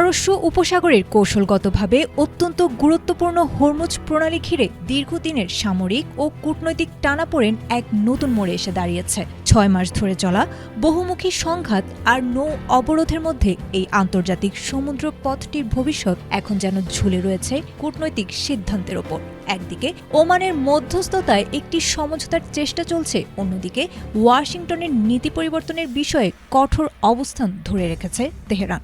পারস্য উপসাগরের কৌশলগতভাবে অত্যন্ত গুরুত্বপূর্ণ হরমুজ প্রণালী ঘিরে দীর্ঘদিনের সামরিক ও কূটনৈতিক টানাপোড়েন এক নতুন মোড়ে এসে দাঁড়িয়েছে। ৬ মাস ধরে চলা বহুমুখী সংঘাত আর নৌ অবরোধের মধ্যে এই আন্তর্জাতিক সমুদ্র পথটির ভবিষ্যৎ এখন যেন ঝুলে রয়েছে কূটনৈতিক সিদ্ধান্তের ওপর। একদিকে ওমানের মধ্যস্থতায় একটি সমঝোতার চেষ্টা চলছে, অন্যদিকে ওয়াশিংটনের নীতি পরিবর্তনের বিষয়ে কঠোর অবস্থান ধরে রেখেছে তেহরান।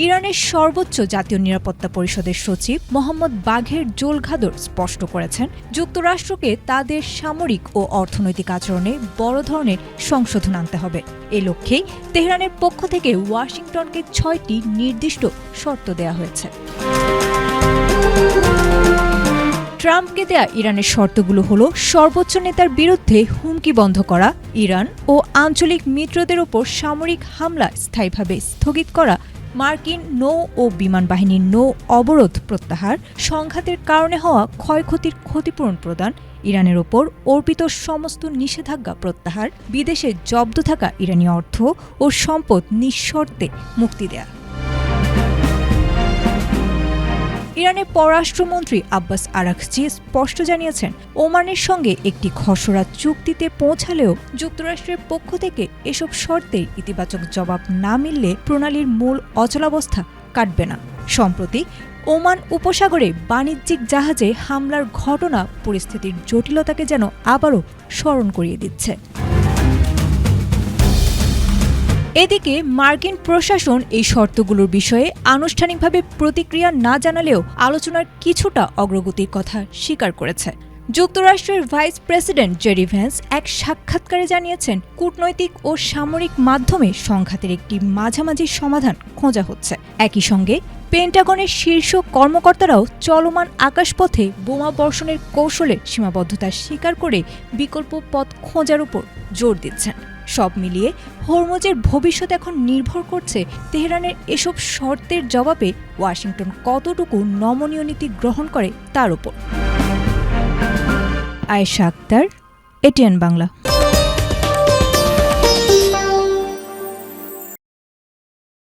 ইরানের সর্বোচ্চ জাতীয় নিরাপত্তা পরিষদের সচিব মোহাম্মদ বাঘের জোলঘাদর স্পষ্ট করেছেন, যুক্তরাষ্ট্রকে তাদের সামরিক ও অর্থনৈতিক আচরণে বড় ধরনের সংশোধন আনতে হবে। এ লক্ষ্যেই তেহরানের পক্ষ থেকে ওয়াশিংটনকে ৬টি নির্দিষ্ট শর্ত দেয়া হয়েছে। ট্রাম্পকে দেয়া ইরানের শর্তগুলো হলো সর্বোচ্চ নেতার বিরুদ্ধে হুমকি বন্ধ করা, ইরান ও আঞ্চলিক মিত্রদের ওপর সামরিক হামলা স্থায়ীভাবে স্থগিত করা, মার্কিন নৌ ও বিমান বাহিনীর নৌ অবরোধ প্রত্যাহার, সংঘাতের কারণে হওয়া ক্ষয়ক্ষতির ক্ষতিপূরণ প্রদান, ইরানের ওপর অর্পিত সমস্ত নিষেধাজ্ঞা প্রত্যাহার, বিদেশে জব্দ থাকা ইরানি অর্থ ও সম্পদ নিঃশর্তে মুক্তি দেয়া। ইরানের পররাষ্ট্রমন্ত্রী আব্বাস আরাঘচি স্পষ্ট জানিয়েছেন, ওমানের সঙ্গে একটি খসড়া চুক্তিতে পৌঁছালেও যুক্তরাষ্ট্রের পক্ষ থেকে এসব শর্তের ইতিবাচক জবাব না মিললে প্রণালীর মূল অচলাবস্থা কাটবে না। সম্প্রতি ওমান উপসাগরে বাণিজ্যিক জাহাজে হামলার ঘটনা পরিস্থিতির জটিলতাকে যেন আবারও স্মরণ করিয়ে দিচ্ছে। এদিকে মার্কিন প্রশাসন এই শর্তগুলোর বিষয়ে আনুষ্ঠানিকভাবে প্রতিক্রিয়া না জানালেও আলোচনার কিছুটা অগ্রগতির কথা স্বীকার করেছে। যুক্তরাষ্ট্রের ভাইস প্রেসিডেন্ট জেডি ভ্যান্স এক সাক্ষাৎকারে জানিয়েছেন, কূটনৈতিক ও সামরিক মাধ্যমে সংঘাতের একটি মাঝামাঝি সমাধান খোঁজা হচ্ছে। একই সঙ্গে পেন্টাগনের শীর্ষ কর্মকর্তারাও চলমান আকাশপথে বোমা বর্ষণের কৌশলের সীমাবদ্ধতা স্বীকার করে বিকল্প পথ খোঁজার উপর জোর দিচ্ছেন। সব মিলিয়ে হরমুজের ভবিষ্যৎ এখন নির্ভর করছে তেহরানের এসব শর্তের জবাবে ওয়াশিংটন কতটুকু নমনীয় নীতি গ্রহণ করে তার উপর। আয়েশা আক্তার, এটিএন বাংলা।